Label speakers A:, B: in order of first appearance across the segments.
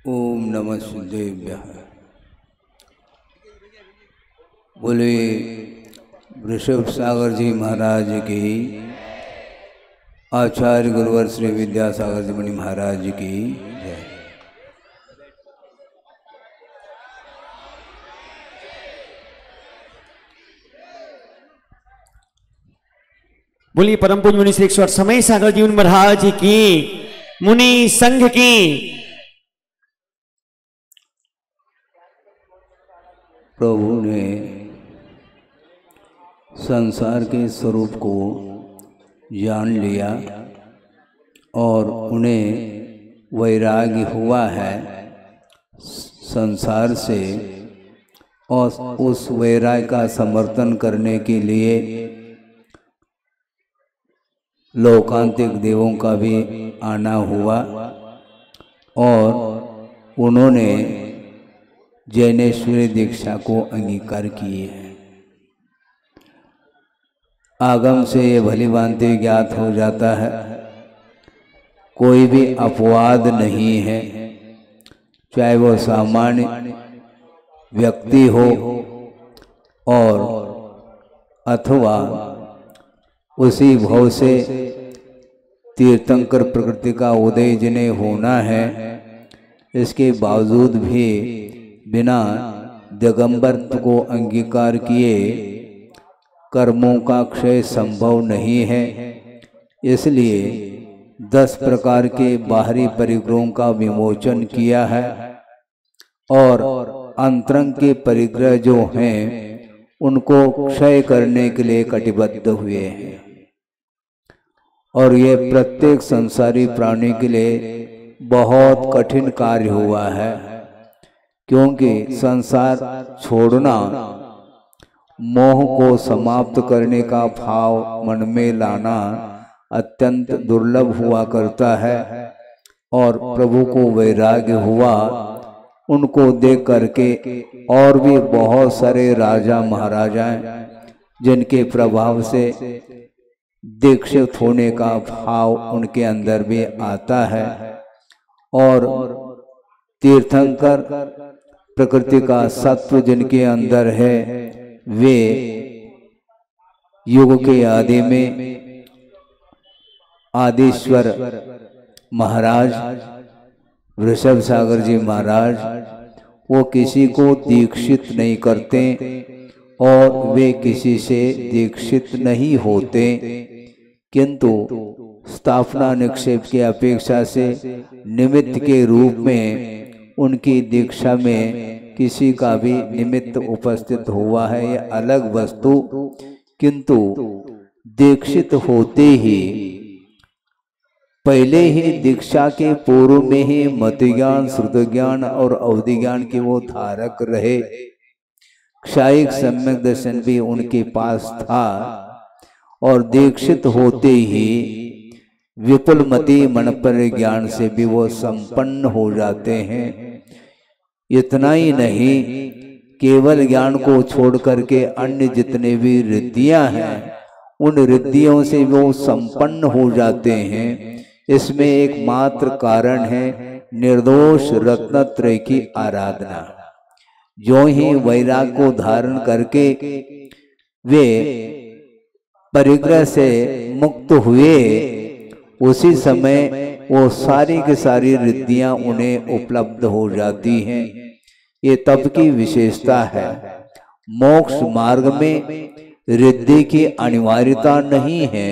A: ओम नमः शिवाय। बोले वृषभ सागर जी महाराज की, आचार्य गुरुवर श्री विद्यासागर जी मुनि महाराज की जय।
B: बोलिए परम पूज्य मुनि श्री ईश्वर समय सागर जी मुनि महाराज की, मुनि संघ की।
A: प्रभु ने संसार के स्वरूप को जान लिया और उन्हें वैराग्य हुआ है संसार से, और उस वैराग्य का समर्थन करने के लिए लोकांतिक देवों का भी आना हुआ और उन्होंने जैनेश्वरी दीक्षा को अंगीकार किए हैं। आगम से ये भली भांति ज्ञात हो जाता है, कोई भी अपवाद नहीं है, चाहे वो सामान्य व्यक्ति हो और अथवा उसी भाव से तीर्थंकर प्रकृति का उदय जिन्हें होना है, इसके बावजूद भी बिना दिगंबरत्व को अंगीकार किए कर्मों का क्षय संभव नहीं है। इसलिए 10 प्रकार के बाहरी परिग्रहों का विमोचन किया है और अंतरंग के परिग्रह जो हैं उनको क्षय करने के लिए कटिबद्ध हुए हैं। और ये प्रत्येक संसारी प्राणी के लिए बहुत कठिन कार्य हुआ है, क्योंकि संसार छोड़ना, मोह को समाप्त करने का भाव मन में लाना अत्यंत दुर्लभ हुआ करता है। और प्रभु को वैराग्य हुआ, उनको देख करके और भी बहुत सारे राजा महाराजाएं जिनके प्रभाव से दीक्षित होने का भाव उनके अंदर भी आता है। और तीर्थंकर प्रकृति का सत्व जिनके अंदर है, वे युग के आदि में आदिश्वर महाराज वृषभ सागर जी महाराज, वो किसी को दीक्षित नहीं करते और वे किसी से दीक्षित नहीं होते, किंतु स्थापना निक्षेप की अपेक्षा से निमित्त के रूप में उनकी दीक्षा में किसी का भी निमित्त उपस्थित हुआ है, ये अलग वस्तु। किंतु दीक्षित होते ही पहले ही दीक्षा के पूर्व में ही मत ज्ञान, श्रुत ज्ञान और अवधि ज्ञान के वो धारक रहे। क्षायिक सम्यक दर्शन भी उनके पास था और दीक्षित होते ही विपुलमति मनपर ज्ञान से भी वो संपन्न हो जाते हैं। इतना ही नहीं, केवल ज्ञान को छोड़ करके अन्य जितने भी रिद्धियां हैं उन रिद्धियों से वो संपन्न हो जाते हैं। इसमें एकमात्र कारण है निर्दोष रत्नत्रय की आराधना। जो ही वैराग को धारण करके वे परिग्रह से मुक्त हुए, उसी समय वो सारी की सारी रिद्धियां उन्हें उपलब्ध हो जाती हैं। ये तप की विशेषता है। मोक्ष मार्ग में रिद्धि की अनिवार्यता नहीं है।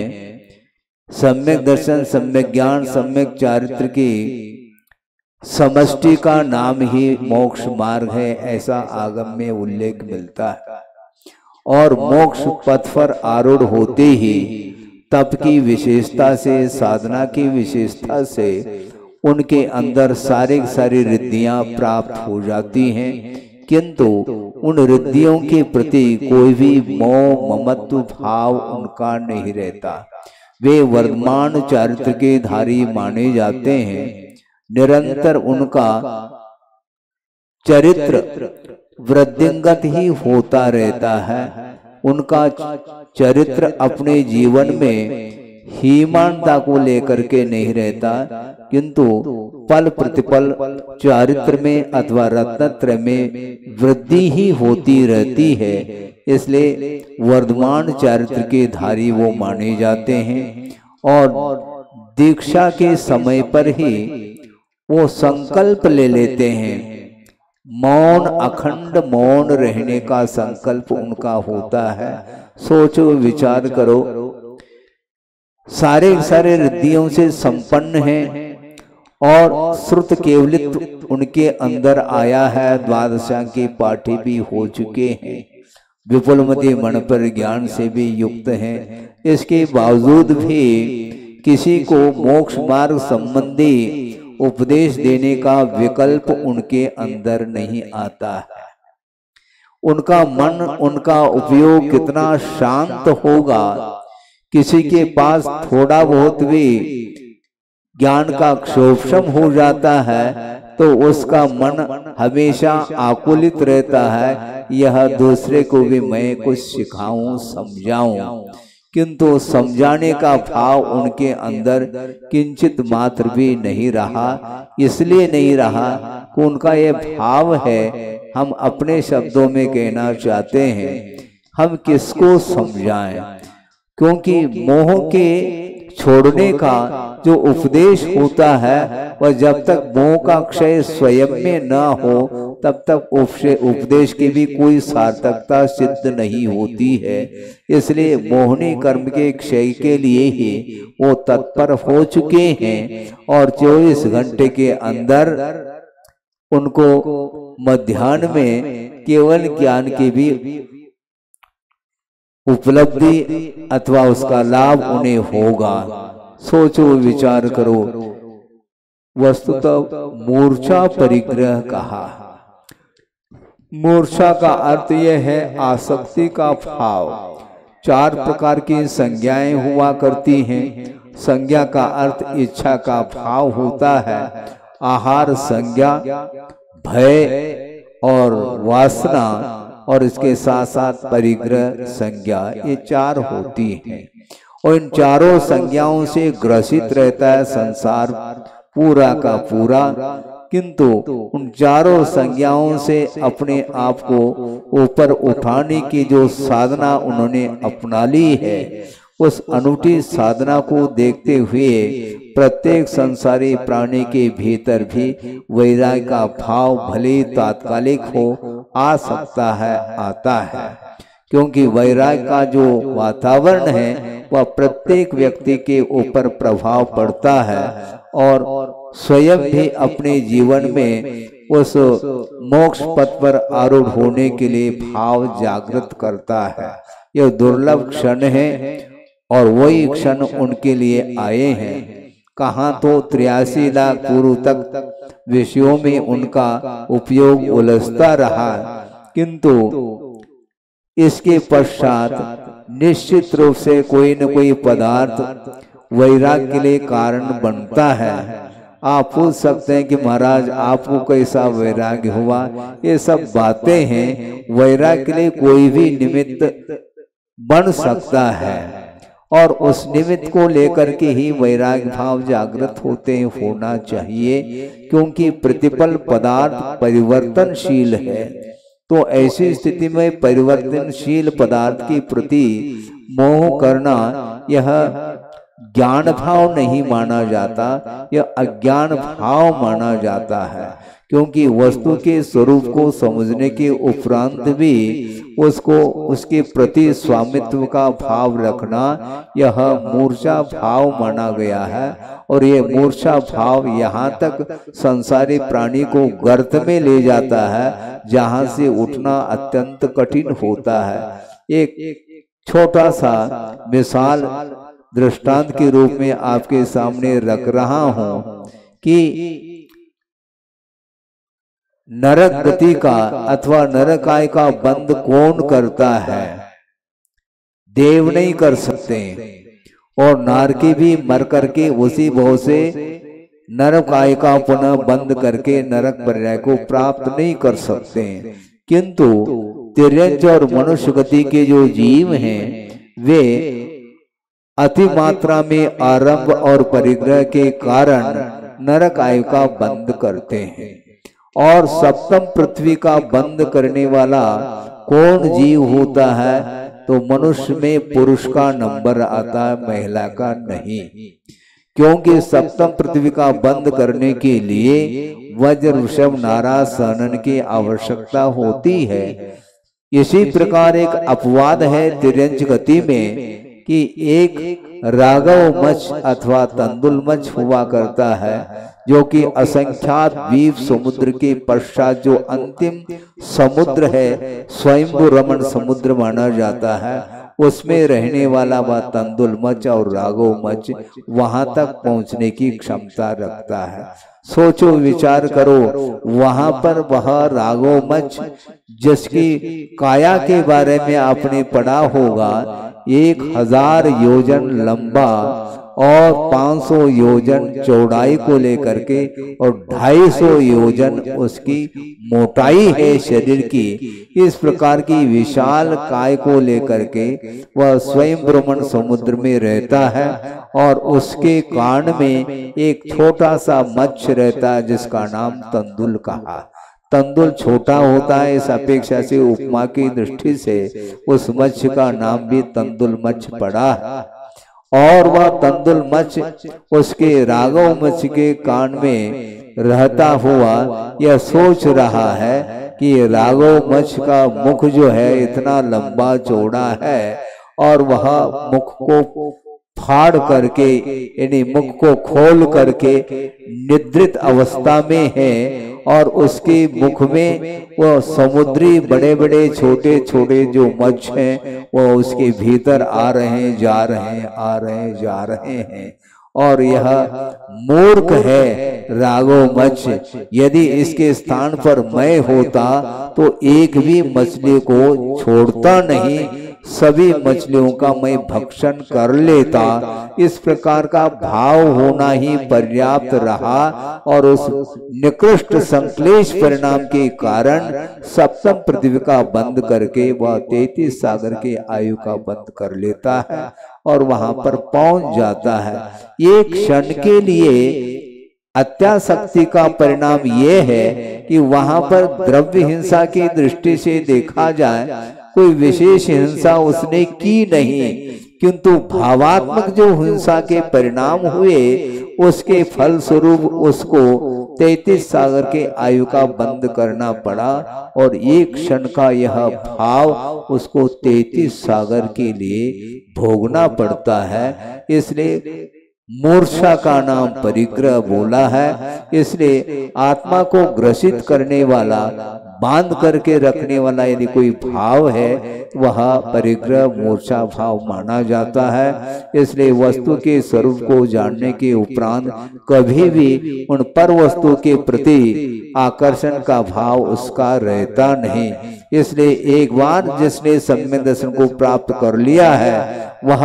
A: सम्यक दर्शन, सम्यक ज्ञान, सम्यक चारित्र की समष्टि का नाम ही मोक्ष मार्ग है, ऐसा आगम में उल्लेख मिलता है। और मोक्ष पथ पर आरूढ़ होते ही तप की विशेषता से, साधना की विशेषता से उनके अंदर सारी रिद्धियां प्राप्त हो जाती हैं, किंतु उन रिद्धियों के प्रति कोई भी मोह ममत्व भाव उनका नहीं रहता। वे वर्तमान चारित्र के धारी माने जाते हैं। निरंतर उनका चरित्र वृद्धिंगत ही होता रहता है। उनका चरित्र अपने जीवन में हीमानता को लेकर के नहीं रहता, किंतु पल प्रतिपल चारित्र में अथवा रत्नत्रय में वृद्धि ही होती रहती है। इसलिए वर्धमान चारित्र के धारी वो माने जाते हैं और दीक्षा के समय पर ही वो संकल्प ले लेते हैं। मौन, अखंड मौन रहने का संकल्प उनका होता है। सोचो, विचार करो, सारे सारे रिद्धियों से संपन्न हैं और श्रुत केवलित उनके अंदर आया है। द्वादशा के पाठी भी हो चुके हैं, विपुलमति मन पर ज्ञान से भी युक्त हैं। इसके बावजूद भी किसी को मोक्ष मार्ग संबंधी उपदेश देने का विकल्प उनके अंदर नहीं आता है। उनका मन, उनका उपयोग कितना शांत होगा। किसी के पास थोड़ा बहुत भी ज्ञान का क्षोभम हो जाता है तो उसका मन हमेशा आकुलित रहता है, यह दूसरे को भी मैं कुछ सिखाऊं, समझाऊं, किंतु समझाने का भाव उनके अंदर किंचित मात्र भी नहीं रहा। इसलिए नहीं रहा कि उनका ये भाव है। हम अपने शब्दों में कहना चाहते हैं, हम किसको समझाएं, क्योंकि मोह के छोड़ने का जो उपदेश होता है वह जब तक मोह का क्षय स्वयं में न हो तब तक उपदेश की भी कोई सार्थकता सिद्ध नहीं होती है। इसलिए मोहनी कर्म के क्षय के लिए ही वो तत्पर हो चुके हैं और 24 घंटे के अंदर उनको मध्याह्न में केवल ज्ञान की भी उपलब्धि अथवा उसका लाभ उन्हें होगा। सोचो, विचार करो। वस्तुतः मूर्छा परिग्रह कहा। मूर्छा का अर्थ यह है आसक्ति का भाव। 4 प्रकार की संज्ञाएं हुआ करती हैं। संज्ञा का अर्थ इच्छा का भाव होता है। आहार संज्ञा, भय और वासना, और इसके साथ साथ परिग्रह संज्ञा, ये 4 होती हैं। और इन चारों संज्ञाओं से ग्रसित रहता है संसार पूरा का पूरा, किंतु उन चारों संज्ञाओं से अपने आप को ऊपर उठाने की जो साधना उन्होंने अपना ली है, उस अनूठी साधना को देखते हुए प्रत्येक संसारी प्राणी के भीतर भी वैराग्य का भाव भले तात्कालिक हो आ सकता है, आता है। क्योंकि वैराग्य का जो वातावरण है वह प्रत्येक व्यक्ति के ऊपर प्रभाव पड़ता है और स्वयं भी अपने जीवन में उस मोक्ष पथ पर आरूढ़ होने के लिए भाव जागृत करता है। यह दुर्लभ क्षण है और वही क्षण उनके लिए आए हैं। कहाँ तो 83 लाख पूर्व तक विषयों में उनका उपयोग उलझता रहा, किंतु इसके पश्चात निश्चित रूप से कोई न कोई पदार्थ वैराग्य के लिए कारण बनता है। आप पूछ सकते हैं कि महाराज आपको कैसा वैराग्य हुआ? ये सब बातें हैं। वैराग्य के लिए कोई भी निमित्त बन सकता है और उस निमित्त को लेकर के ही वैराग्य भाव जागृत होना चाहिए, क्योंकि प्रतिपल पदार्थ परिवर्तनशील है। तो ऐसी स्थिति में परिवर्तनशील पदार्थ के प्रति मोह करना यह ज्ञान भाव नहीं माना जाता, यह अज्ञान भाव माना जाता है। क्योंकि वस्तु के स्वरूप को समझने के उपरांत भी उसको उसके प्रति स्वामित्व का भाव रखना यह मूर्छा भाव माना गया है। और ये मूर्छा भाव यहाँ तक संसारी प्राणी को गर्त में ले जाता है जहाँ से उठना अत्यंत कठिन होता है। एक छोटा सा मिसाल दृष्टांत के रूप में आपके सामने रख रहा हूँ कि नरक गति का अथवा नरकाय का बंद कौन करता है? देव नहीं कर सकते, और नारकी भी मर करके उसी भाव से नरकाय का पुनः बंद करके नरक पर्याय को प्राप्त नहीं कर सकते। किंतु तिर्यंच और मनुष्य गति के जो जीव हैं वे अति मात्रा में आरंभ और परिग्रह के कारण नरक आयु का बंद करते हैं। और सप्तम पृथ्वी का बंद करने वाला कौन जीव होता है? तो मनुष्य में पुरुष का नंबर आता है, महिला का नहीं, क्योंकि सप्तम पृथ्वी का बंद करने के लिए वज्र वृषभ नाराज सहनन की आवश्यकता होती है। इसी प्रकार एक अपवाद है तिर्यंच गति में कि एक राघव मच्छ अथवा तंदुल मच्छ हुआ करता है, जो कि असंख्यात द्वीप समुद्र के पश्चात जो अंतिम समुद्र है स्वयंभू रमण समुद्र माना जाता है, उसमें रहने वाला वह तंदुल मच्छ और राघव मच्छ वहां तक पहुंचने की क्षमता रखता है। सोचो विचार करो, वहां पर वह राघव मच्छ जिसकी काया के बारे में आपने पढ़ा होगा, 1000 योजन लंबा और 500 योजन चौड़ाई को लेकर के और 250 योजन उसकी मोटाई है शरीर की। इस प्रकार की विशाल काय को लेकर के वह स्वयं ब्रह्मण समुद्र में रहता है और उसके कान में एक छोटा सा मत्स्य रहता है जिसका नाम तंदुल कहा। तंदुल छोटा होता है, इस अपेक्षा से उपमा की दृष्टि से उस मत्स्य का नाम भी तंदुल मत्स्य पड़ा है। और वह तंदुल मत्स्य उसके राघव मत्स्य के कान में रहता हुआ यह सोच रहा है कि राघव मत्स्य का मुख जो है इतना लंबा चौड़ा है और वह मुख को फाड़ करके यानी मुख को खोल करके निद्रित अवस्था में है और उसके मुख में वो समुद्री बड़े बड़े छोटे छोटे जो मत्स्य हैं वो उसके भीतर आ रहे हैं, जा रहे हैं, आ रहे हैं, जा रहे हैं। और यह मूर्ख है राघव मत्स्य। यदि इसके स्थान पर मैं होता तो एक भी मछली को छोड़ता नहीं, सभी मछलियों का मैं भक्षण कर लेता। इस प्रकार का भाव होना ही पर्याप्त रहा और उस निकृष्ट संक्लेश परिणाम के कारण सप्तम पृथ्वी का बंद करके वह 33 सागर के आयु का बंद कर लेता है और वहां पर पहुंच जाता है। एक क्षण के लिए अत्यासक्ति का परिणाम यह है कि वहां पर द्रव्य हिंसा की दृष्टि से देखा जाए कोई विशेष हिंसा उसने की नहीं, किंतु भावात्मक जो हिंसा के परिणाम हुए उसके फल स्वरूप उसको 33 सागर के आयु का बंद करना पड़ा और एक क्षण का यह भाव उसको 33 सागर के लिए भोगना पड़ता है। इसलिए मूर्छा का नाम परिग्रह बोला है। इसलिए आत्मा को ग्रसित करने वाला, बांध करके रखने वाला यदि कोई भाव है वह परिग्रह मूर्छा भाव माना जाता है। इसलिए वस्तु के स्वरूप को जानने के उपरांत कभी भी उन पर वस्तु के प्रति आकर्षण का भाव उसका रहता नहीं। इसलिए एक बार जिसने सम्यक दर्शन को प्राप्त कर लिया है वह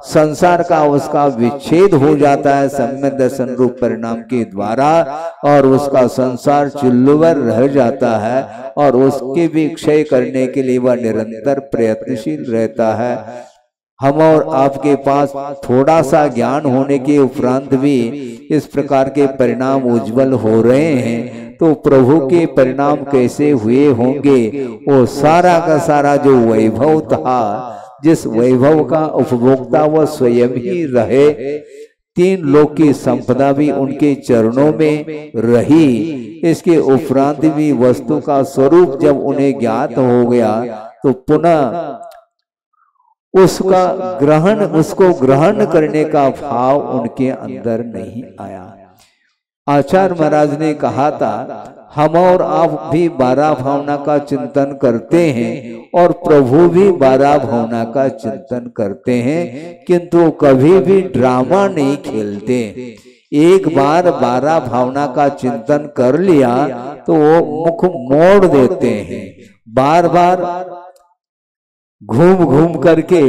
A: संसार का उसका विच्छेद हो जाता है सम्यक दर्शन रूप परिणाम के द्वारा और उसका संसार चुल्लुवर रह जाता है और उसके भी क्षय करने के लिए वह निरंतर प्रयत्नशील रहता है। हम और आपके पास थोड़ा सा ज्ञान होने के उपरांत भी इस प्रकार के परिणाम उज्जवल हो रहे हैं, तो प्रभु के परिणाम कैसे हुए होंगे? वो सारा का सारा जो वैभव था, जिस वैभव का उपभोक्ता वह स्वयं ही रहे, 3 लोक की संपदा भी उनके चरणों में रही। इसके उपरांत भी वस्तु का स्वरूप जब उन्हें ज्ञात हो गया तो पुनः उसको ग्रहण करने का भाव उनके अंदर नहीं आया। आचार्य महाराज ने कहा था हम और आप भी 12 भावना का चिंतन करते हैं और प्रभु भी 12 भावना का चिंतन करते हैं, किंतु कभी भी ड्रामा नहीं खेलते। एक बार 12 भावना का चिंतन कर लिया तो वो मुख मोड़ देते हैं। बार बार घूम घूम करके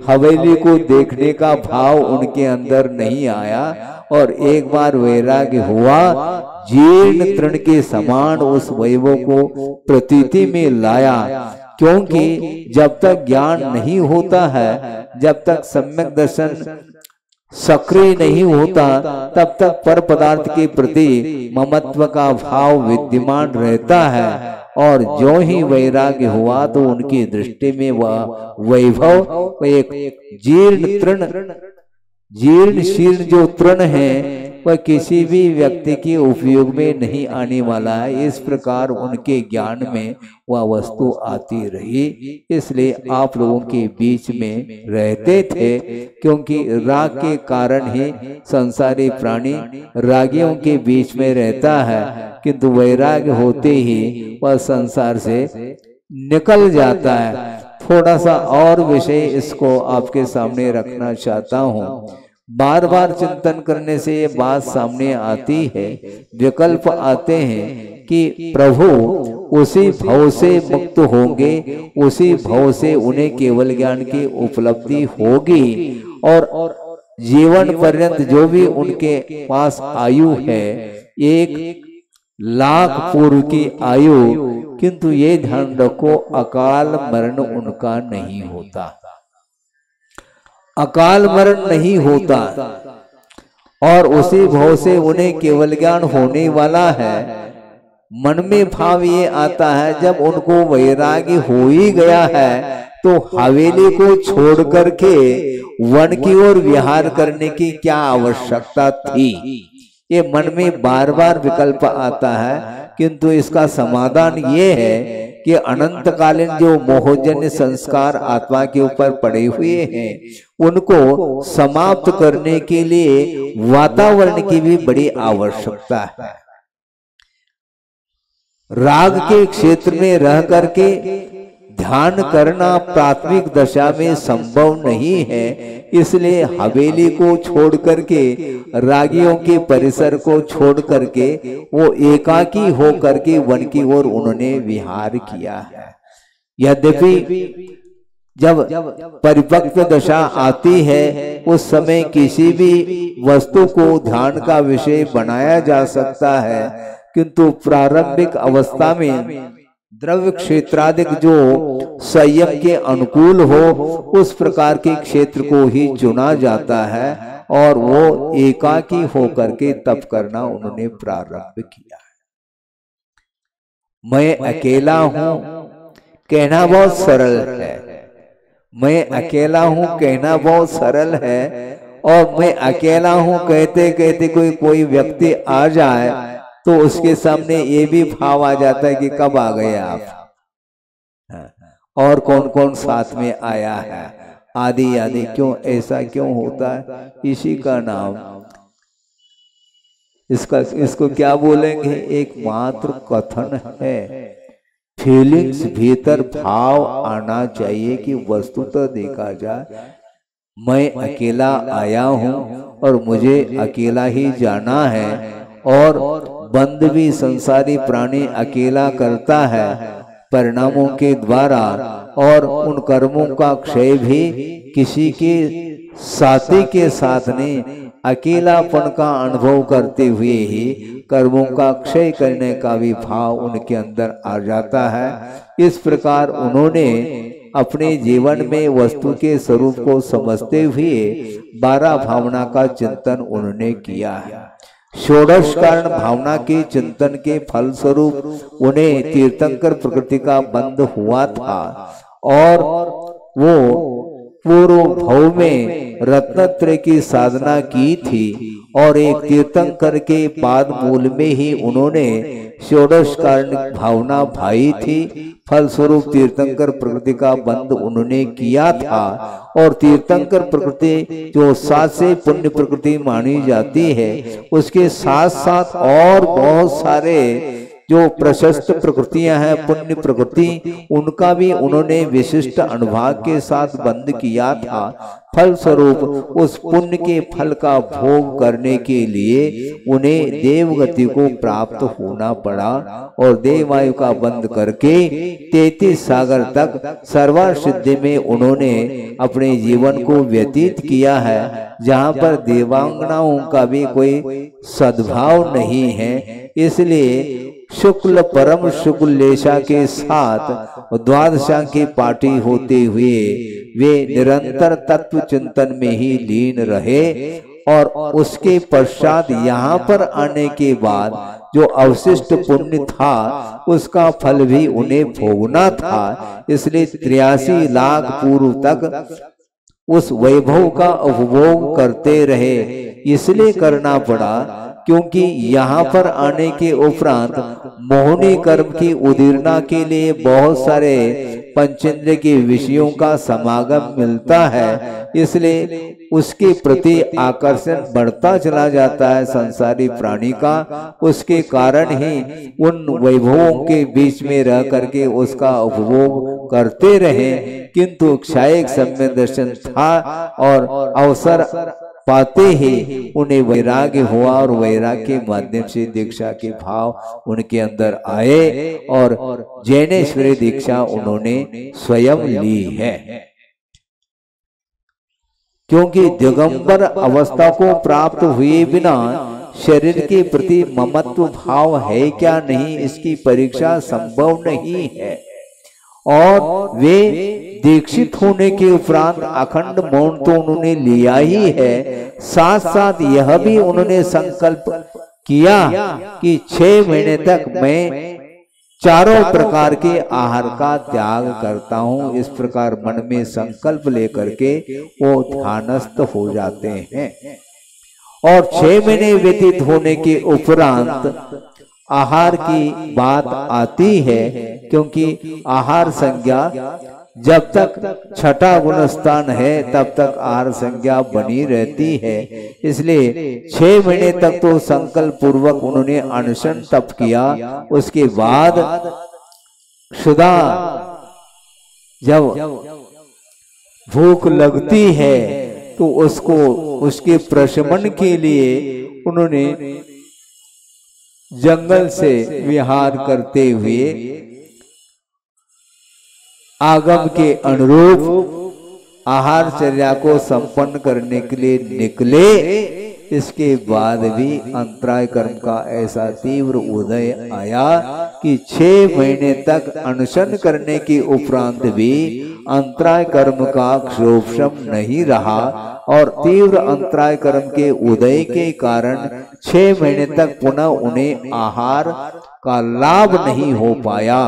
A: हवेली को देखने का भाव उनके अंदर नहीं आया और एक बार वैराग्य हुआ, जीर्ण तृण के समान उस वैभव को प्रतीति में लाया। क्योंकि जब तक ज्ञान नहीं होता है, जब तक सम्यक दर्शन सक्रिय नहीं होता, तब तक पर पदार्थ के प्रति ममत्व का भाव विद्यमान रहता है। और जो ही वैराग्य हुआ तो उनकी दृष्टि में वह वैभव एक जीर्ण शीर्ण जो तृण है वह किसी भी व्यक्ति के उपयोग में नहीं आने वाला है। इस प्रकार उनके ज्ञान में वह वस्तु आती रही। इसलिए आप लोगों के बीच में रहते थे, क्योंकि राग के कारण ही संसारी प्राणी रागियों के बीच में रहता है, किंतु वैराग्य होते ही वह संसार से निकल जाता है। थोड़ा सा और विषय इसको आपके सामने रखना चाहता हूँ। बार बार चिंतन करने से ये बात सामने आती है, विकल्प आते हैं कि प्रभु उसी भव से मुक्त होंगे, उसी भव से उन्हें केवल ज्ञान की उपलब्धि होगी और जीवन पर्यंत जो भी उनके पास आयु है 1,00,000 पूर्व की आयु, किंतु ये ध्यान रखो अकाल मरण उनका नहीं होता, अकाल मरण नहीं होता। और उसी भाव से उन्हें केवल ज्ञान होने वाला है। मन में भाव ये आता है जब उनको वैराग्य हो ही गया है तो हवेली को छोड़ करके वन की ओर विहार करने की क्या आवश्यकता थी। ये मन में बार बार विकल्प आता है, किंतु इसका समाधान ये है कि अनंतकालीन जो मोहजन्य संस्कार आत्मा के ऊपर पड़े हुए हैं उनको समाप्त करने के लिए वातावरण की भी बड़ी आवश्यकता है। राग के क्षेत्र में रह करके ध्यान करना प्राथमिक दशा में संभव नहीं है, इसलिए हवेली को छोड़ करके रागियों के परिसर को छोड़ करके वो एकाकी हो करके वन की ओर उन्होंने विहार किया है। यद्यपि जब परिपक्व दशा आती है उस समय किसी भी वस्तु को ध्यान का विषय बनाया जा सकता है, किंतु प्रारंभिक अवस्था में द्रव्य क्षेत्राधिक जो संयम के अनुकूल हो उस प्रकार के क्षेत्र को ही चुना जाता है और वो एकाकी होकर के तप करना उन्होंने प्रारंभ किया है। मैं अकेला हूं कहना बहुत सरल है, मैं अकेला हूं कहना बहुत सरल है, और मैं अकेला हूं कहते कहते कोई व्यक्ति आ जाए तो उसके सामने ये भी भाव आ जाता है कि कब आ गए आप, और कौन कौन साथ में आया है, आदि आदि। क्यों ऐसा क्यों होता है? इसी का नाम इसको क्या बोलेंगे, एक मात्र कथन है। फीलिंग्स भीतर भाव आना चाहिए कि वस्तुतः देखा जाए मैं अकेला आया हूं और मुझे अकेला ही जाना है, और बंद भी संसारी प्राणी अकेला करता है परिणामों के द्वारा, और उन कर्मों का क्षय भी किसी के साथी के साथ ने अकेलापन का अनुभव करते हुए ही कर्मों का क्षय करने का भी भाव उनके अंदर आ जाता है। इस प्रकार उन्होंने अपने जीवन में वस्तु के स्वरूप को समझते हुए 12 भावना का चिंतन उन्होंने किया है। षोडश कारण भावना के चिंतन के फल स्वरूप उन्हें तीर्थंकर प्रकृति का बंध हुआ था, और वो पूर्व भव में रत्नत्रय की साधना की थी, और एक तीर्थंकर के पाद मूल में ही उन्होंने षोडश कारण भावना भाई थी। फलस्वरूप तीर्थंकर प्रकृति का बंध उन्होंने किया था, और तीर्थंकर प्रकृति जो सात से पुण्य प्रकृति मानी जाती है उसके साथ साथ और बहुत सारे जो प्रशस्त प्रकृतियां हैं पुण्य प्रकृति, उनका भी उन्होंने विशिष्ट अनुभाग के साथ बंद किया था। फल स्वरूप उस पुण्य के फल का भोग करने के लिए उन्हें देवगति को प्राप्त होना पड़ा, और देवायु का बंद करके 33 सागर तक सर्वसिद्धि में उन्होंने अपने जीवन को व्यतीत किया है, जहाँ पर देवांगनाओं का भी कोई सद्भाव नहीं है। इसलिए शुक्ल परम शुक्लेशा के साथ और द्वादशा के पाठी होते हुए वे निरंतर तत्व चिंतन में ही लीन रहे और उसके पश्चात यहाँ पर आने के बाद जो अवशिष्ट पुण्य था उसका फल भी उन्हें भोगना था। इसलिए 83 लाख पूर्व तक उस वैभव का उपभोग करते रहे। इसलिए करना पड़ा क्योंकि यहाँ पर आने के उपरांत मोहनी कर्म की उदीर्णा के लिए बहुत सारे पंचेंद्र के विषयों का समागम मिलता है, इसलिए उसके प्रति आकर्षण बढ़ता चला जाता है संसारी प्राणी का। उसके कारण ही उन वैभवों के बीच में रह करके उसका उपभोग करते रहे, किंतु क्षायिक सम्यक दर्शन था और अवसर पाते ही उन्हें वैराग्य हुआ और वैराग्य के माध्यम से दीक्षा के भाव उनके अंदर आए और जैनेश्वरी दीक्षा उन्होंने स्वयं ली है। क्योंकि दिगंबर अवस्था को प्राप्त हुए बिना शरीर के प्रति ममत्व भाव है क्या नहीं, इसकी परीक्षा संभव नहीं है। और वे दीक्षित होने के उपरांत अखंड मौन तो उन्होंने लिया ही है, साथ साथ यह भी उन्होंने संकल्प किया कि 6 महीने तक मैं चारों प्रकार के आहार का त्याग करता हूं। इस प्रकार मन में संकल्प लेकर के वो ध्यानस्थ हो जाते हैं। और 6 महीने व्यतीत होने के उपरांत आहार की बात आती है, क्योंकि आहार संज्ञा जब तक छठा गुण स्थान है तब तक आहार संज्ञा बनी रहती है। इसलिए 6 महीने तक तो संकल्प पूर्वक उन्होंने अनशन तप किया। उसके बाद क्षुधा जब भूख लगती है तो उसको उसके प्रशमन के लिए उन्होंने जंगल से विहार करते हुए आगम के अनुरूप आहारचर्या को संपन्न करने के लिए निकले। इसके बाद भी अंतराय कर्म का ऐसा तीव्र उदय आया कि 6 महीने तक अनशन करने के उपरांत भी अंतराय कर्म का क्षोभशम नहीं रहा और तीव्र अंतराय कर्म के उदय के कारण 6 महीने तक पुनः उन्हें आहार का लाभ नहीं हो पाया।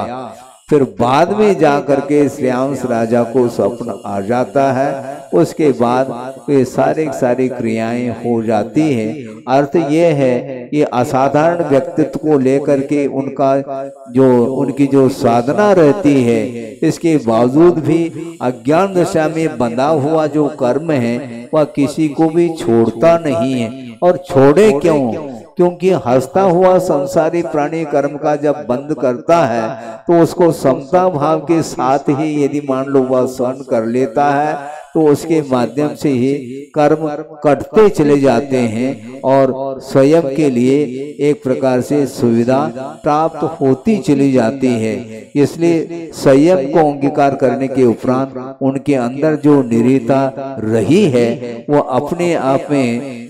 A: फिर बाद में जाकर के श्रेयांश राजा को स्वप्न आ जाता है। उसके बाद वे सारी क्रियाएं हो जाती हैं। अर्थ ये है कि असाधारण व्यक्तित्व को लेकर के उनकी जो साधना रहती है, इसके बावजूद भी अज्ञान दशा में बंधा हुआ जो कर्म है वह किसी को भी छोड़ता नहीं है। और छोड़े क्यों? क्योंकि हंसता हुआ संसारी प्राणी कर्म का जब बंद करता है तो उसको समता भाव के साथ ही यदि मान लो वह सहन कर लेता है तो उसके माध्यम से ही कर्म कटते चले जाते हैं और स्वयं के लिए एक प्रकार से सुविधा प्राप्त होती चली जाती है। इसलिए संयम को अंगीकार करने के उपरांत उनके अंदर जो निरीता रही है वो अपने आप में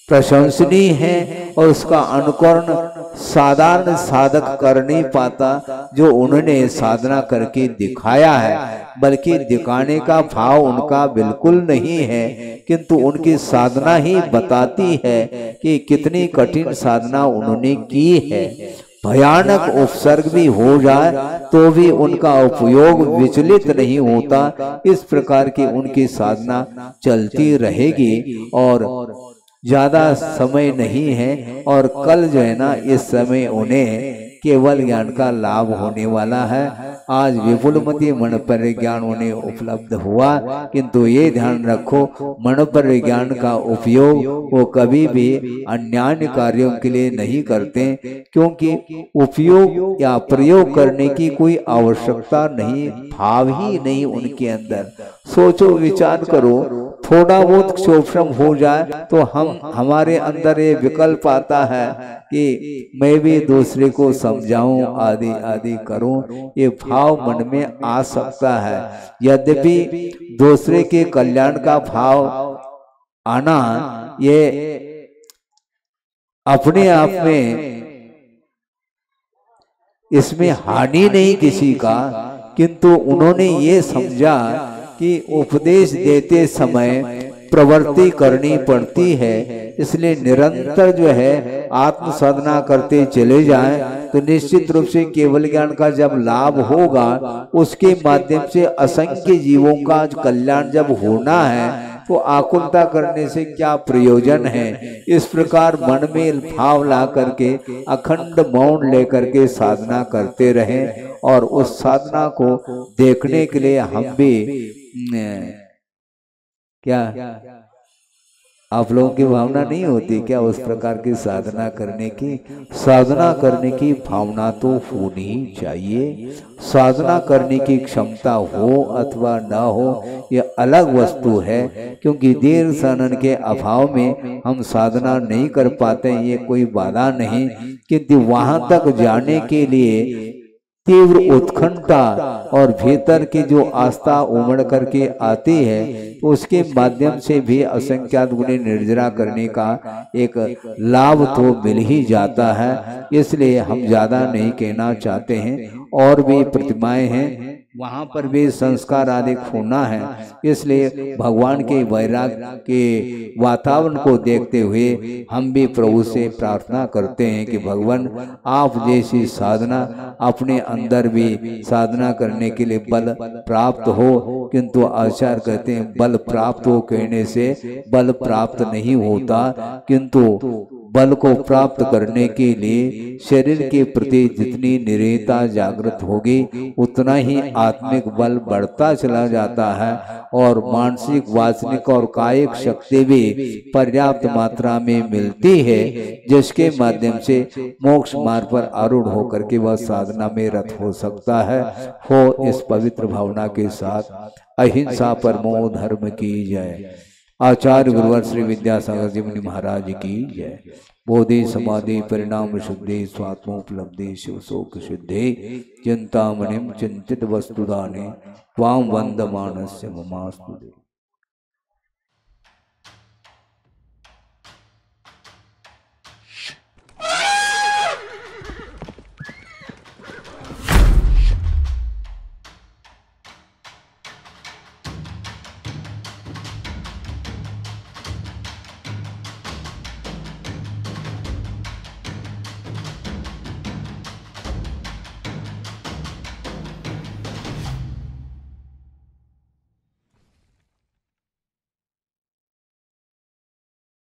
A: प्रशंसनीय है और उसका अनुकरण साधारण साधक कर नहीं पाता जो उन्होंने साधना करके दिखाया है, बल्कि दिखाने का भाव उनका बिल्कुल नहीं है, किंतु उनकी साधना ही बताती है कि कितनी कठिन साधना उन्होंने की है। भयानक उपसर्ग भी हो जाए तो भी उनका उपयोग विचलित नहीं होता। इस प्रकार की उनकी साधना चलती रहेगी और ज्यादा समय नहीं है और कल जो है ना इस समय उन्हें केवल ज्ञान का लाभ होने वाला है। आज विपुलमती मनोपर ज्ञान उन्हें उपलब्ध हुआ, किंतु ये ध्यान रखो मनोपर ज्ञान का उपयोग वो कभी भी अन्यान्य कार्यों के लिए नहीं करते, क्योंकि उपयोग या प्रयोग करने की कोई आवश्यकता नहीं, भाव ही नहीं उनके अंदर। सोचो विचार करो, थोड़ा बहुत क्षोभशम हो जाए तो हमारे अंदर ये विकल्प आता है कि मैं भी दूसरे को समझाऊं आदि आदि करूं, ये भाव मन में आ सकता है। यद्यपि दूसरे के कल्याण का भाव आना ये अपने आप में इसमें हानि नहीं किसी का, किंतु उन्होंने ये समझा कि उपदेश देते समय प्रवृत्ति करनी पड़ती है, इसलिए निरंतर जो है आत्म साधना करते चले जाएं तो निश्चित रूप से केवल ज्ञान का जब लाभ होगा, उसके माध्यम से असंख्य जीवों का कल्याण जब होना है तो आकुलता करने से क्या प्रयोजन है। इस प्रकार मन में भाव ला करके अखंड मौन लेकर के साधना करते रहें, और उस साधना को देखने के लिए हम भी क्या आप लोगों की भावना नहीं होती क्या उस प्रकार की साधना करने की भावना तो होनी ही चाहिए। साधना करने की क्षमता हो अथवा ना हो यह अलग वस्तु है, क्योंकि देर साधन के अभाव में हम साधना नहीं कर पाते, ये कोई बाधा नहीं, किंतु वहां तक जाने के लिए तीव्र उत्कंठा और भीतर की जो आस्था उमड़ करके आती है, तो उसके माध्यम से भी असंख्यात गुणी निर्जरा करने का एक लाभ तो मिल ही जाता है। इसलिए हम ज्यादा नहीं कहना चाहते हैं, और भी प्रतिमाएं हैं वहां पर भी संस्कार आदि होना है, इसलिए भगवान के वैराग के वातावरण को देखते हुए हम भी प्रभु से प्रार्थना करते हैं कि भगवान आप जैसी साधना अपने अंदर भी साधना करने के लिए बल प्राप्त हो। किंतु आचार्य कहते हैं बल प्राप्त हो कहने से बल प्राप्त नहीं होता, किंतु बल को प्राप्त करने के लिए शरीर के प्रति जितनी निरता जागृत होगी उतना ही आत्मिक बल बढ़ता चला जाता है, और मानसिक वासनिक और कायिक शक्ति भी पर्याप्त मात्रा में मिलती है, जिसके माध्यम से मोक्ष मार्ग पर आरूढ़ होकर के वह साधना में रत हो सकता है। हो इस पवित्र भावना के साथ अहिंसा परमो धर्म की जय। आचार्य गुरुवर श्री विद्यासागर जी मुनि महाराज की जय। बोधि समाधि परिणाम शुद्धि स्वात्मोपलब्धि शिव शोक शुद्धि चिंतामणिम चिंतित वस्तुदाने त्वां वंदमानस्य ममास्तु।